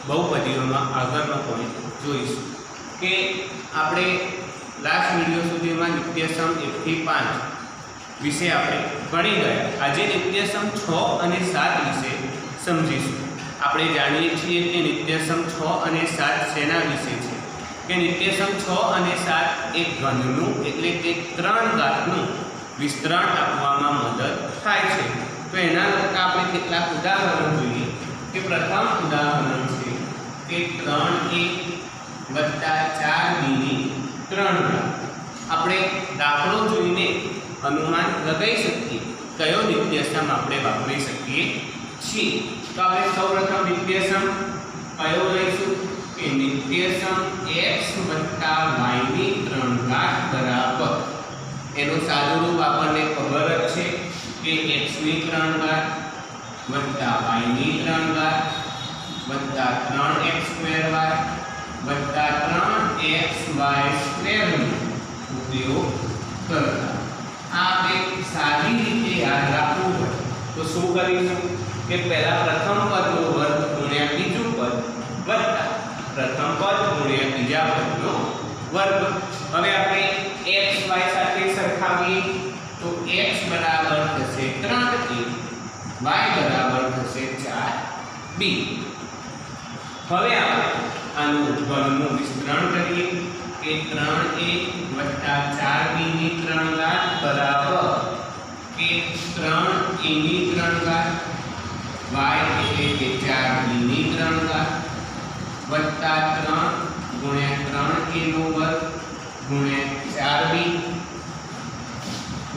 બહુપદીઓમાં આગળનો પોઈન્ટ જોઈશું કે આપણે લાસ્ટ વિડીયો સુધીમાં નિત્યસમ 1 થી 5 વિશે આપણે ભણી ગયા. આજે નિત્યસમ 6 અને 7 વિશે સમજીશું. આપણે જાણીએ છીએ કે નિત્યસમ 6 અને 7 શેના વિશે છે કે નિત્યસમ 6 અને 7 એક ઘનનું એટલે કે 3 ઘાતનું વિસ્તરણ આપવામાં મદદ થાય છે. તો એના કરતાં આપણે કેટલાક ઉદાહરણ જોઈએ કે પ્રથમ ઉદાહરણ છે કે 3a વત્તા 4b ની 3 ઘાત. આપણે દાખલો જોઈને અનુમાન લગાવી શકીએ કયો નિત્યસમ આપણે વાપરી શકીએ છીએ. તો આપણે સૌપ્રથમ નિત્યસમ કયો લઈશું કે નિત્યસમ x વત્તા y ની 3 ઘાત બરાબર એનું સાદું રૂપ આપણને ખબર જ છે કે x ની 3 ઘાત વત્તા y ની 3 ઘાત વત્તા 3x² વત્તા 3xy² નો ઉપયોગ કરતા. આ એક સાદી રીતે યાદ રાખવું હોય તો શું કરીશું કે પહેલા પ્રથમ પદનો વર્ગ ગુણ્યા બીજું પદ વત્તા પ્રથમ પદ ગુણ્યા બીજા પદનો વર્ગ. હવે આપણે x y સાથે સરખાવીએ તો x બરાબર થશે 3a y બરાબર થશે 4b. હવે આપણે આનું ઘનનું વિસ્તરણ કરીએ કે 3a વત્તા 4b ની 3 ઘાત બરાબર કે 3a ની 3 ઘાત y એટલે કે 4b ની 3 ઘાત વત્તા 3 ગુણ્યા 3a નો વર્ગ ગુણ્યા 4b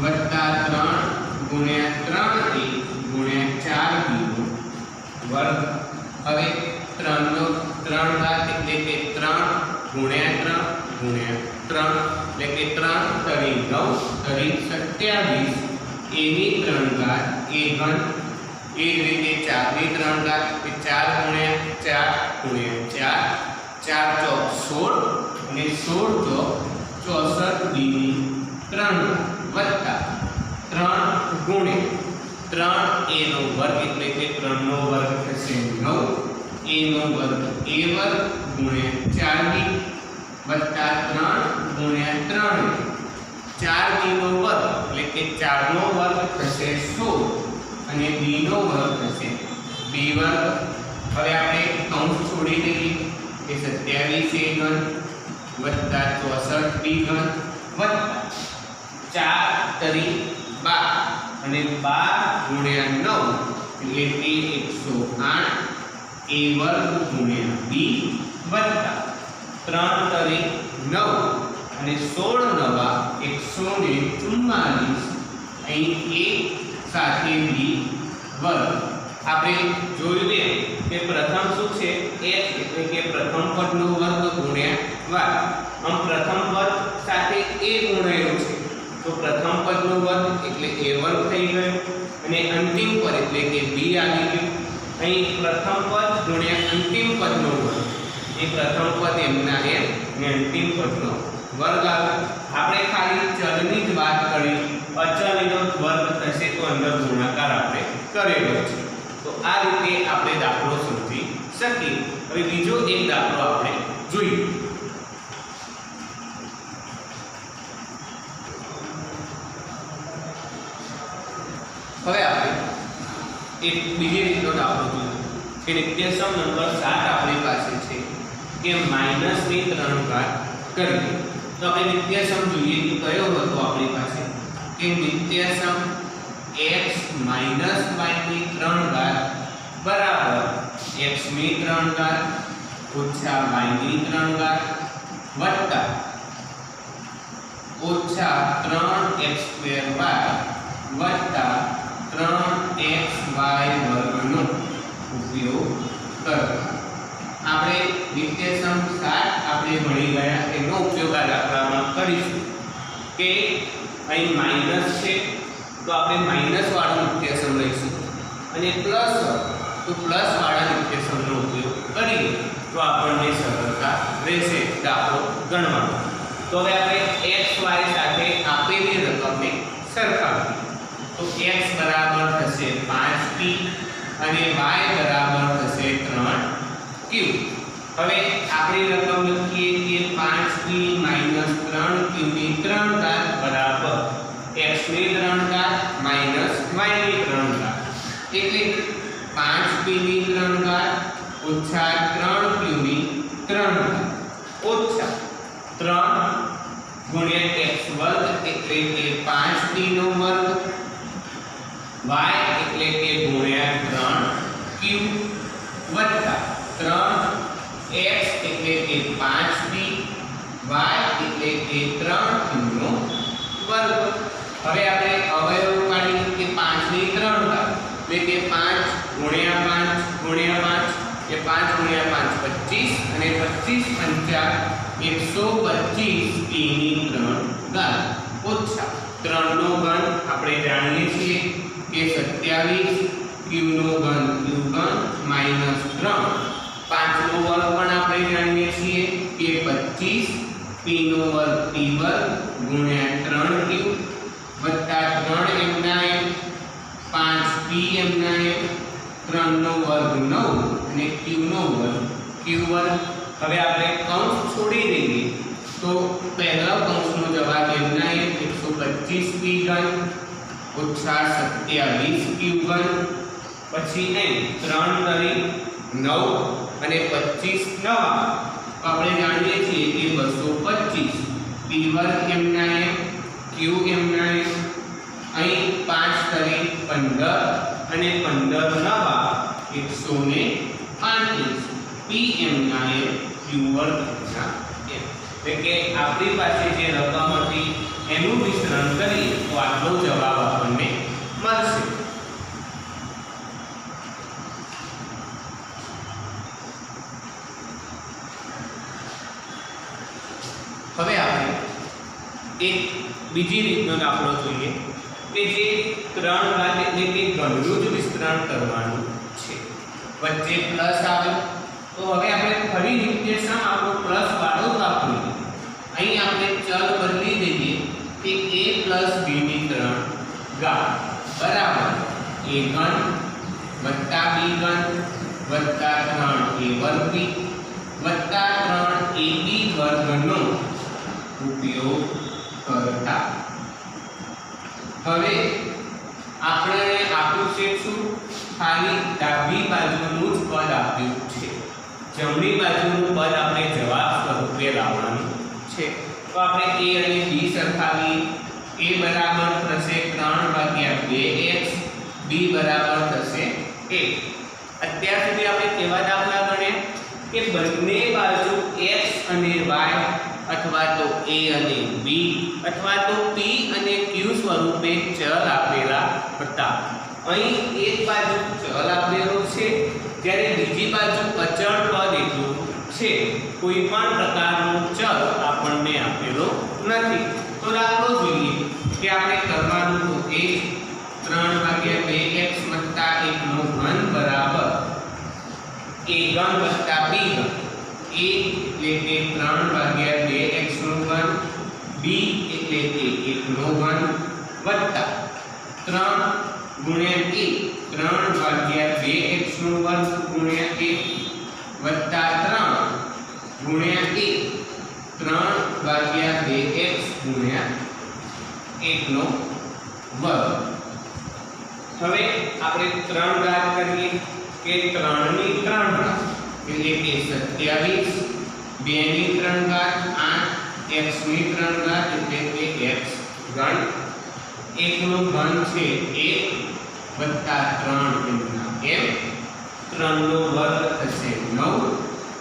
વત્તા 3 ગુણ્યા 3a ગુણ્યા 4b નો વર્ગ. હવે 3 નો 3 ઘાત એટલે કે 3 ગુણ્યા 3 ગુણ્યા 3 એટલે કે 3 તરી 9 તરી 27 a ની 3 ઘાત a ઘન. એ જ રીતે 4 ની 3 ઘાત કે 4 ગુણ્યા 4 ગુણ્યા 4 4 ચોક 16 અને 16 ચોક 64 b ની 3 વત્તા 3 ગુણ્યા 3a નો વર્ગ એટલે કે 3 નો વર્ગ થશે 9 a નો વર્ગ a વર્ગ ગુણ્યા 4b વત્તા 3 ગુણ્યા 3 4b નો વર્ગ એટલે કે 4 નો વર્ગ થશે 16 અને b નો વર્ગ થશે b વર્ગ. હવે આપણે કૌંસ છોડી દઈએ કે 27a ઘન વત્તા 64b ઘન વત્તા 4 તરી 12 અને 12 ગુણ્યા 9 એટલે કે 108 a વર્ગ ગુણ્યા b વત્તા 3 તરી 9 અને 16 નવા 144 અહીં a સાથે b વર્ગ. આપણે જોયું કે પ્રથમ શું છે x એટલે કે પ્રથમ પદનો વર્ગ ગુણ્યા y. આમ પ્રથમ પદ સાથે a ગુણાયેલો છે તો પ્રથમ પદનો વર્ગ એટલે a વર્ગ થઈ ગયો અને અંતિમ પદ એટલે કે b આવી ગયું. અહીં પ્રથમ પદ ગુણ્યા અંતિમ પદનો વર્ગ એ પ્રથમ પદ એમના એમ અને અંતિમ પદનો વર્ગ આવે. આપણે ખાલી ચલની જ વાત કરી, અચલનો વર્ગ થશે તો અંદર ગુણાકાર આપણે કરેલો છે. તો આ રીતે આપણે દાખલો સમજી શકીએ. હવે બીજો એક દાખલો આપણે જોઈએ. હવે આપણે એક બીજી રીતનો દાખલો જોઈએ કે નિત્યસમ નંબર 7 આપણી પાસે છે કે માઈનસ ની 3 ઘાત કરીએ. તો આપણે નિત્યસમ જોઈએ કે કયો હતો આપણી પાસે કે નિત્યસમ x માઈનસ y ની 3 ઘાત બરાબર x ની 3 ઘાત ઓછા y ની 3 ઘાત વત્તા ઓછા 3x² વત્તા 3xy વર્ગનો ઉપયોગ કરવો. આપણે નિત્યસમ 7 આપણે ભણી ગયા એનો ઉપયોગ આ દાખલામાં કરીશું કે અહીં માઈનસ છે તો આપણે માઈનસ વાળો નિત્યસમ લઈશું અને પ્લસ તો પ્લસ વાળા નિત્યસમનો ઉપયોગ કરીએ તો આપણને સરળતા રહેશે દાખલો ગણવાનો. તો હવે આપણે x y સાથે આપેલી રકમને સરખાવીએ તો x બરાબર થશે 5p અને y બરાબર થશે 3p. क्यू। હવે આપણી રકમ લખીએ કે 5p - 3q ની 3 ઘાત બરાબર x ની 3 ઘાત માઈનસ y ની 3 ઘાત, એટલે 5p ની 3 ઘાત ઓછા 3q ની 3 ઘાત ઓછા 3 ગુણ્યા x વર્ગ એટલે કે 5p નો વર્ગ y એટલે કે ગુણ્યા 3q વત્તા 3x એટલે કે 5p y એટલે કે 3q નો વર્ગ। હવે આપણે અવયવ કાઢીએ કે 5 ની 3 ઘાત એટલે કે 5 ગુણ્યા 5 એ 5 ગુણ્યા 5 25 અને 25 પંચા 125 p ની 3 ઘાત ઓછા 3 નો ઘન આપણે જાણીએ છીએ કે 27 q નો ઘન q ઘન માઈનસ 3 5 નો વર્ગ પણ આપણે જાણીએ છીએ કે 25 p નો વર્ગ p વર્ગ ગુણ્યા 3q વત્તા 3 એમના એમ 5p એમના એમ 3 નો વર્ગ 9 અને q નો વર્ગ q વર્ગ। હવે આપણે કૌંસ છોડી દઈએ તો પહેલા કૌંસનો જવાબ એમના એમ 125p ઘન ઓછા 27q ઘન પછી એમ 3 કરી 9 અને 25 નવા આપણે જાણીએ છીએ કે 225 p વર્ગ એમના એમ q એમના એમ અહીં 5 કરી 15 અને 15 નવા 135 p એમના એમ q વર્ગ એમના એમ। એટલે કે આપણી પાસે જે રકમ હતી એનું વિસ્તરણ કરીએ તો આટલો જવાબ આપણને મળશે। હવે આપણે એક બીજી રીતનો દાખલો જોઈએ કે જે 3 ઘાત એટલે કે ઘનનું જ વિસ્તરણ કરવાનું છે, વચ્ચે પ્લસ આવે તો હવે આપણે ફરી નિર્દેશાંક આપણો પ્લસ વાળો જ વાપરીએ। અહીં આપણે ચલ બદલી દઈએ કે a + b ની 3 ઘાત બરાબર a ઘન વત્તા b ઘન વત્તા 3a વર્ગ b વત્તા 3ab વર્ગનો ઉપયોગ કરતા। હવે આપણે આપ્યું છે શું? ખાલી ડાબી બાજુનું જ પદ આપ્યું છે, જમણી બાજુનું પદ આપણે જવાબ સ્વરૂપે લાવવાનું છે। તો આપણે a અને b સરખાવીએ, a બરાબર થશે 3/2x, b બરાબર થશે 1। અત્યાર સુધી આપણે કેવા દાખલા ગણ્યા કે બંને બાજુ x અને y અથવા તો a અને b અથવા તો p અને q સ્વરૂપે ચલ આપેલા હતા। અહીં એક બાજુ ચલ આપેલો છે જ્યારે બીજી બાજુ અચળ પદ એટલું છે, કોઈ પણ પ્રકારનો ચલ આપણને આપેલો નથી। તો દાખલો જોઈએ કે આપણે કરવાનું તો એ 3/2x + 1 નો ઘન બરાબર a ઘન વત્તા b ઘન, a એટલે કે 3/2x નો ઘન, b એટલે કે 1 નો ઘન વત્તા 3 ગુણ્યા 3/2x નો વર્ગ ગુણ્યા 1 વત્તા 3 ગુણ્યા 3/2x ગુણ્યા 1 નો વર્ગ। હવે આપણે 3 ઘાત કરીએ કે 3 ની 3 ઘાત એટલે કે 27, 2 ની 3 ઘાત 8, x ની 3 ઘાત એટલે કે x ઘન, 1 નો ઘન છે 1 વત્તા 3 એમના એમ, 3 નો વર્ગ થશે 9,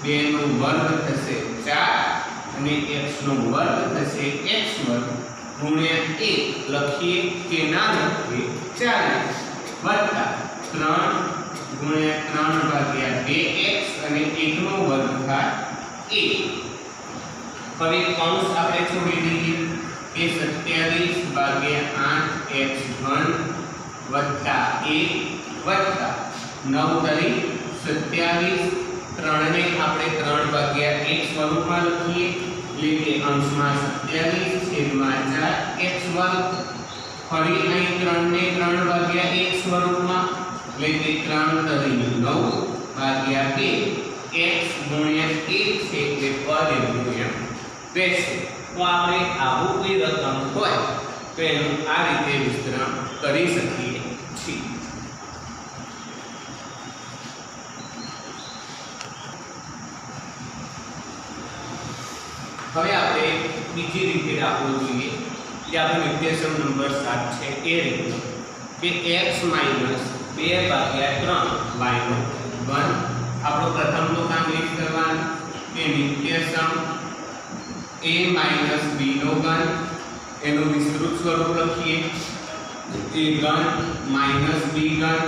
2 નો વર્ગ થશે 4 અને x નો વર્ગ થશે x વર્ગ ગુણ્યા 1 લખીએ કે ના લખીએ 40 વત્તા 3 ગુણ્યા 3/2x અને 1 નો વર્ગ થાય 1। હવે કૌંસ આપણે છોડી દઈએ કે 27/8x ઘન વત્તા 1 વત્તા 9 કરી 27, 3 ને આપણે 3/1 સ્વરૂપમાં લખીએ એટલે કે અંશમાં 27/4x વર્ગ, ફરી અહીં 3 ને 3/1 સ્વરૂપમાં એટલે કે 3 કરી 9/2 x ગુણ્યા 1 છે એટલે પર યુનિટ એમ રહેશે. તો આપણે આવું કોઈ રકમ હોય તો એનું આ રીતે વિસ્તરણ કરી શકીએ છીએ. હવે આપણે બીજી રીતે દાખલો જોઈએ જે આપણે નિત્યસમ નંબર 7 છે એ રીતે કે x - 2/3 y નો ઘન. આપણો પ્રથમ તો કામ એ જ કરવાનું કે નિત્યસમ a - b નો ઘન એનું વિસ્તૃત સ્વરૂપ લખીએ a ઘન - b ઘન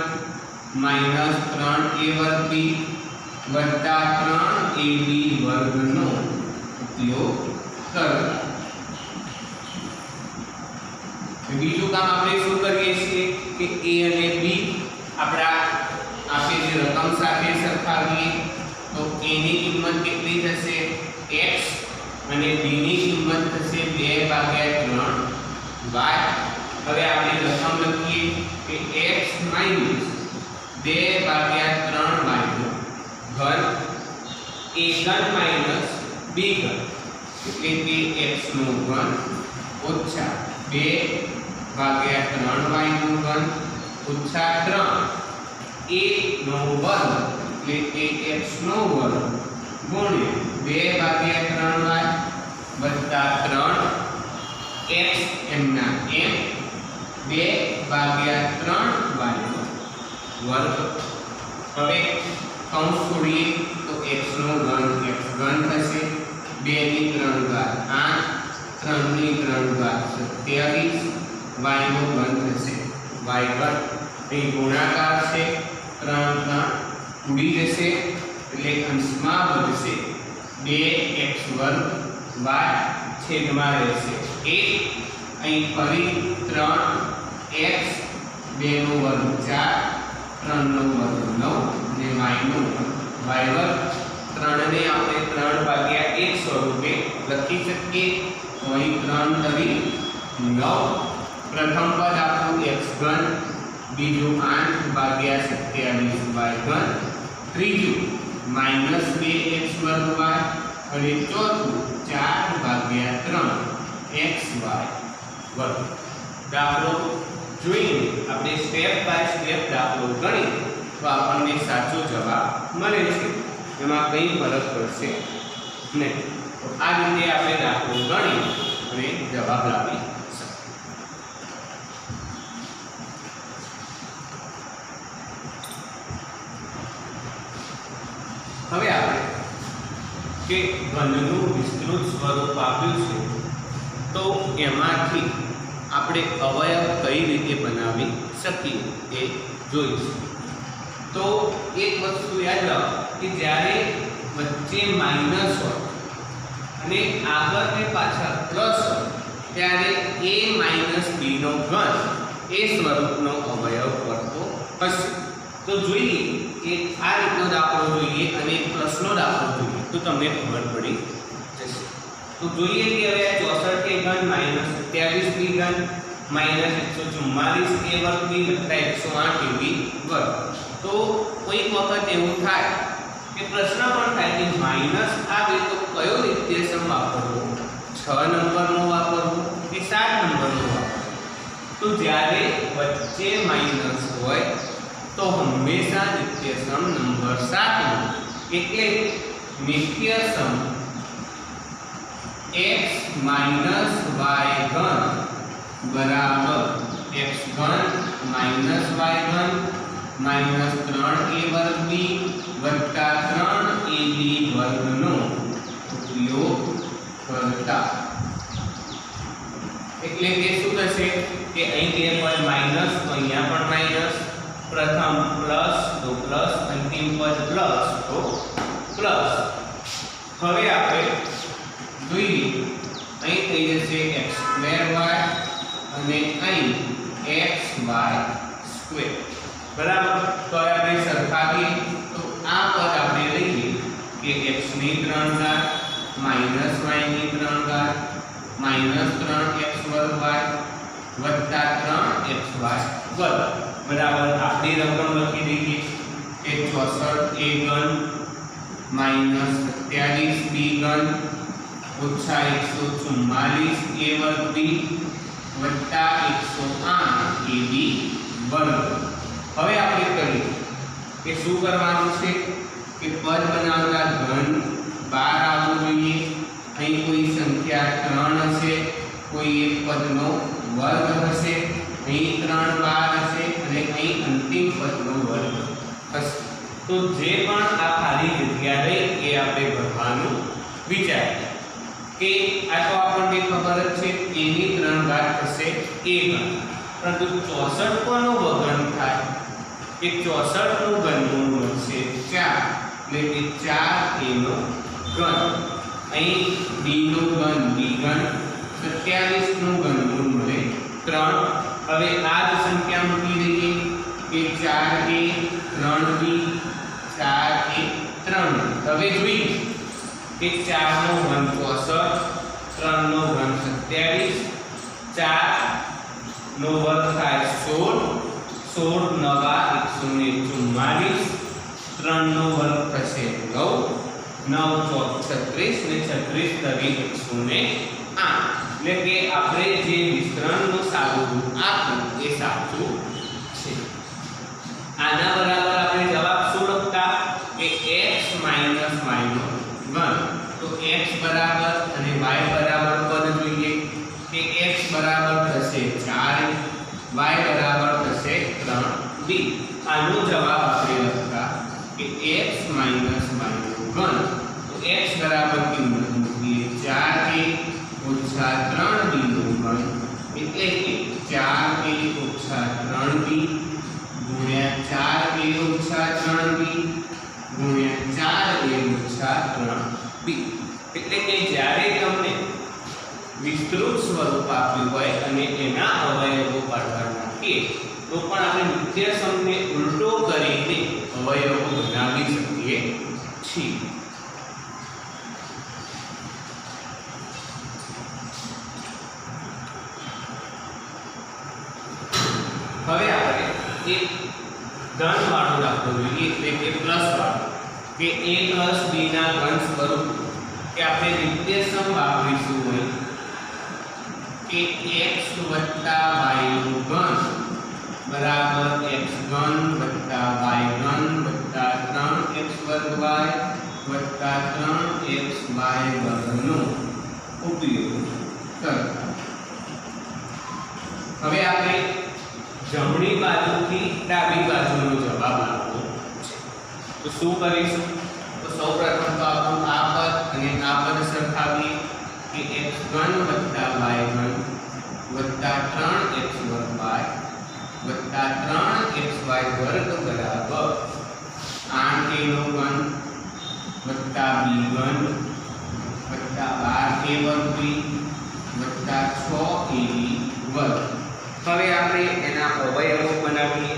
-3a² b વત્તા 3ab² નો ઉપયોગ કરો. બીજું કામ આપણે શું કરીએ છીએ કે a અને b આપણા આપે જે રકમ સાથે સરખાવીએ તો a ની કિંમત કેટલી થશે x અને b ની કિંમત થશે 2/3 y. હવે આપણે રકમ લખીએ કે x - 2/3 y નો ઘન a ઘન - b ઘન એટલે કે x નો ઘન ઓછા 2/3 y નો ઘન ઓછા 3 a નો વર્ગ એટલે કે x નો વર્ગ ગુણ્યા 2/3 y વત્તા 3 x એમના એમ 2/3 y નો વર્ગ. હવે કૌંસ છોડીએ તો x નો ઘન x ઘન થશે 2 ની 3 ઘાત 8 3 ની 3 ઘાત 27 y નો ઘન થશે y ઘન. અહીં ગુણાકાર છે 3 3 ઉડી જશે એટલે અંશમાં વધશે 2x² y છેદમાં રહેશે 1. અહીં ફરી 3x 2 નો વર્ગ 4 3 નો વર્ગ 9 અને y નો y². 3 ને આપણે 3/1 સ્વરૂપે લખી શકીએ તો અહીં 3 તરી 9. પ્રથમ પદ આપણું x ઘન, બીજું 8/27 y ઘન, ત્રીજું -2x² y અને ચોથું 4/3 xy વર્ગ. દાખલો જોઈને આપણે સ્ટેપ બાય સ્ટેપ દાખલો ગણી તો આપણને સાચો જવાબ મળે છે. એમાં કંઈ ફરક પડશે નહીં. તો આ રીતે આપણે દાખલો ગણી અને જવાબ લાવી શકીએ. હવે આપણે કે ઘનનું વિસ્તૃત સ્વરૂપ આપ્યું છે તો એમાંથી આપણે અવયવ કઈ રીતે બનાવી શકીએ એ જોઈશું. તો એક વસ્તુ યાદ રાખો કે જ્યારે વચ્ચે માઇનસ હોય અને આગળ ને પાછળ પ્લસ હોય ત્યારે a - b નો ઘન એ સ્વરૂપનો અવયવ પડતો હશે. તો જોઈએ કે આ રીતનો દાખલો જોઈએ અને પ્લસનો દાખલો જોઈએ તો તમને ખબર પડી જશે. તો જોઈએ કે હવે 64a ઘન -27b ઘન -144a² b વત્તા 108ab વર્ગ. તો કોઈક વખત એવું થાય કે પ્રશ્ન પણ થાય કે માઈનસ આવે તો કયો નિત્યસમ વાપરવો, 6 નંબરનો વાપરવો કે 7 નંબરનો વાપરવો. તો જ્યારે વચ્ચે માઈનસ હોય તો હંમેશા નિત્યસમ નંબર 7 નો એટલે નિત્યસમ x - y ઘન બરાબર x ઘન - y ઘન -3a² b વત્તા 3ab² નો ઉપયોગ કરતા. એટલે કે શું થશે કે અહીં બે પદ માઈનસ તો અહીંયા પણ માઈનસ, પ્રથમ પ્લસ તો પ્લસ, અંતિમ પદ પ્લસ તો પ્લસ. હવે આપણે જોઈએ અહીં થઈ જશે x² y અને અહીં xy². બરાબર. તો હવે આપણે સરખાવીએ તો આ પદ આપણે લઈએ કે x ની 3 ઘાત -y ની 3 ઘાત -3x² y વત્તા 3xy² બરાબર. આપણી રકમ લખી દઈએ કે 64a ઘન माइनस 27 बी घन ओछा 144 ए वर्ग बी वत्ता 108 ए बी वर्ग। હવે આપણે કરીએ કે શું કરવાનું છે કે પદ બનાવતા ઘન 12 આવવો જોઈએ। અહીં કોઈ સંખ્યા 3 હશે, કોઈ એક પદનો વર્ગ હશે, અહીં 3 12 હશે અને અહીં અંતિમ પદનો વર્ગ હશે। તો જે પણ આ ખાલી જગ્યા રહી એ આપણે ભરવાનું વિચારીએ કે આ તો આપણને ખબર જ છે a ની 3 ઘાત થશે a ઘન, પરંતુ 64 કોનો વર્ગ થાય કે 64 નું ઘનમૂળ મળશે 4 એટલે કે 4a નો ઘન। અહીં b નું ઘન b ઘન 27 નું ઘનમૂળ મળે 3। હવે આ જ સંખ્યા મૂકી દઈએ કે 4a 3b 4a 3। હવે જોઈએ કે 4 નો ઘન 64, 3 નો ઘન 27, 4 નો વર્ગ થાય 16, 16 નવા 144, 3 નો વર્ગ થશે 9, 9 ચોક 36 ને 36 તરી 108। એટલે કે આપણે જે વિસ્તરણનું સાદું રૂપ આપ્યું એ સાચું છે। આના બરાબર આપણે જવાબ શું લખતા કે x માઈનસ y નો ઘન। તો x બરાબર અને y બરાબર પદ જોઈએ કે x બરાબર થશે 4, y બરાબર થશે 3b। આનો જવાબ આપણે લખતા કે x માઈનસ y નો ઘન। તો x બરાબર કિંમત મૂકીએ 4a ઓછા 3b નો ઘન એટલે કે 4a ઓછા 3b ગુણ્યા 4a ઓછા 3b ગુણ્યા 4a ઓછા 3b। એટલે કે જ્યારે તમને વિસ્તૃત સ્વરૂપ આપ્યું હોય અને એના અવયવો પાડવા નાખીએ તો પણ આપણે નિત્યસમને ઉલટો કરીને અવયવો બનાવી શકીએ છીએ। હવે આપણે એક ધન વાળો દાખલો જોઈએ એટલે કે પ્લસ વાળો કે a પ્લસ b ના ઘન સ્વરૂપ કે આપણે નિત્યસમ વાપરીશું હોય કે x વત્તા y નું ઘન બરાબર x ઘન વત્તા y ઘન વત્તા 3x વર્ગ y વત્તા 3xy વર્ગનો ઉપયોગ કરતા। હવે આપણે જમણી બાજુથી ડાબી બાજુનો જવાબ આપવો છે। તો શું કરીશું? તો સૌપ્રથમ તો આપણું આ પદ અને આ પદ સરખાવીએ કે x ઘન વત્તા y ઘન વત્તા 3x વર્ગ y વત્તા 3xy વર્ગ બરાબર 8a નો ઘન વત્તા b ઘન વત્તા 12a વર્ગ b વત્તા 6ab વર્ગ। હવે આપણે એના અવયવો બનાવીએ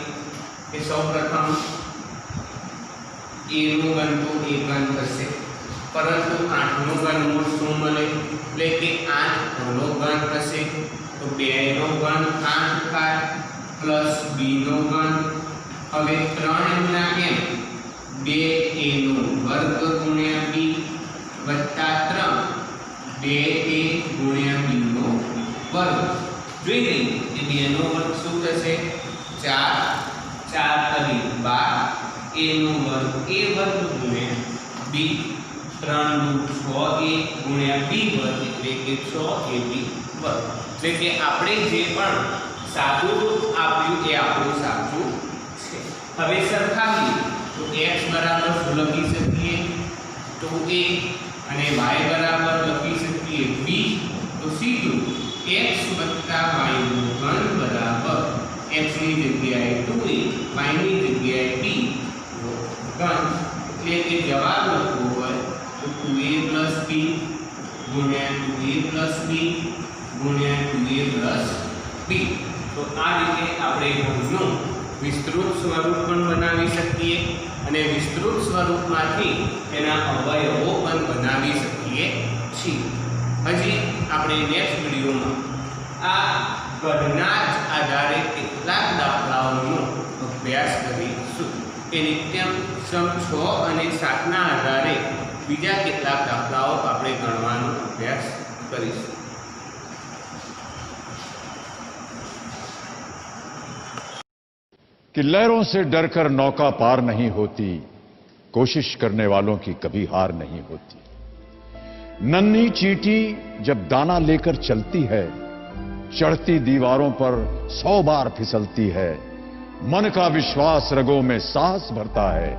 કે સૌપ્રથમ a નું ઘન તો a ઘન થશે, પરંતુ 8 નું ઘનમૂળ શું મળે એટલે કે 8 નો ઘન થશે। તો 2 નો ઘન 8 થાય પ્લસ b નો ઘન। હવે 3 એમના એમ 2a નો વર્ગ ગુણ્યા b વત્તા 3 2a ગુણ્યા b નો વર્ગ। જોઈ લઈએ કે 2 નો વર્ગ શું થશે 4, 4 તરી 12, a નો વર્ગ a વર્ગ ગુણ્યા b, 3 નું 6a ગુણ્યા b વર્ગ એટલે કે 6ab વર્ગ। એટલે કે આપણે જે પણ સાદું રૂપ આપ્યું એ આપણું સાચું છે। હવે સરખાવીએ તો x બરાબર શું લખી શકીએ 2a અને y બરાબર લખી શકીએ b। તો સીધું x વત્તા y નું ઘન બરાબર x ની જગ્યાએ 2a y ની જગ્યાએ b નો ઘન। એટલે કે જવાબ લખવો હોય તો 2a plus b ગુણ્યા 2a plus b ગુણ્યા 2a plus b। તો આ રીતે આપણે ઘનનું વિસ્તૃત સ્વરૂપ પણ બનાવી શકીએ અને વિસ્તૃત સ્વરૂપમાંથી એના અવયવો પણ બનાવી શકીએ છીએ। હજી આપણે નેક્સ્ટ વિડીયોમાં આ ગણના જ આધારે કેટલાક દાખલાઓનો અભ્યાસ કરીશું કે નિત્યમ સમ 6 અને 7 ના આધારે બીજા કેટલાક દાખલાઓ આપણે ગણવાનો અભ્યાસ કરીશું. कि लहरों से डरकर नौका पार नहीं होती, कोशिश करने वालों की कभी हार नहीं होती. नन्ही चींटी जब दाना लेकर चलती है, चढ़ती दीवारों पर 100 बार फिसलती है. मन का विश्वास रगों में साहस भरता है,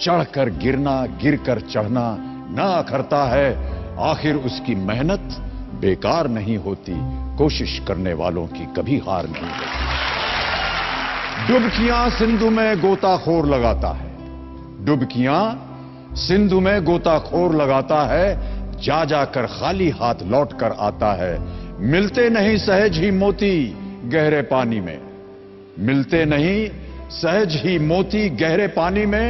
चढ़कर गिरना गिरकर चढ़ना ना अखरता है. आखिर उसकी मेहनत बेकार नहीं होती, कोशिश करने वालों की कभी हार नहीं होती. डुबकियां सिंधु में गोताखोर लगाता है, डुबकियां सिंधु में गोताखोर लगाता है. जा जाकर खाली हाथ लौट कर आता है. मिलते नहीं सहज ही मोती गहरे पानी में, मिलते नहीं सहज ही मोती गहरे पानी में.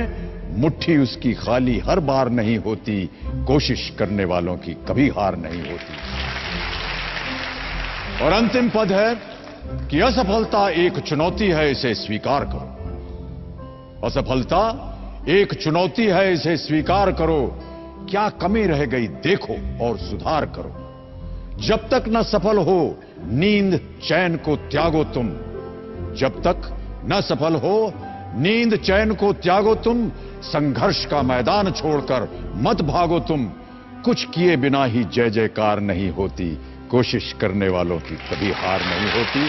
मुट्ठी उसकी खाली हर बार नहीं होती, कोशिश करने वालों की कभी हार नहीं होती. और अंतिम पद है कि असफलता एक चुनौती है, इसे स्वीकार करो. असफलता एक चुनौती है, इसे स्वीकार करो. क्या कमी रह गई देखो और सुधार करो. जब तक न सफल हो नींद चैन को त्यागो तुम, जब तक न सफल हो नींद चैन को त्यागो तुम. संघर्ष का मैदान छोड़कर मत भागो तुम. कुछ किए बिना ही जय जयकार नहीं होती, कोशिश करने वालों की कभी हार नहीं होती.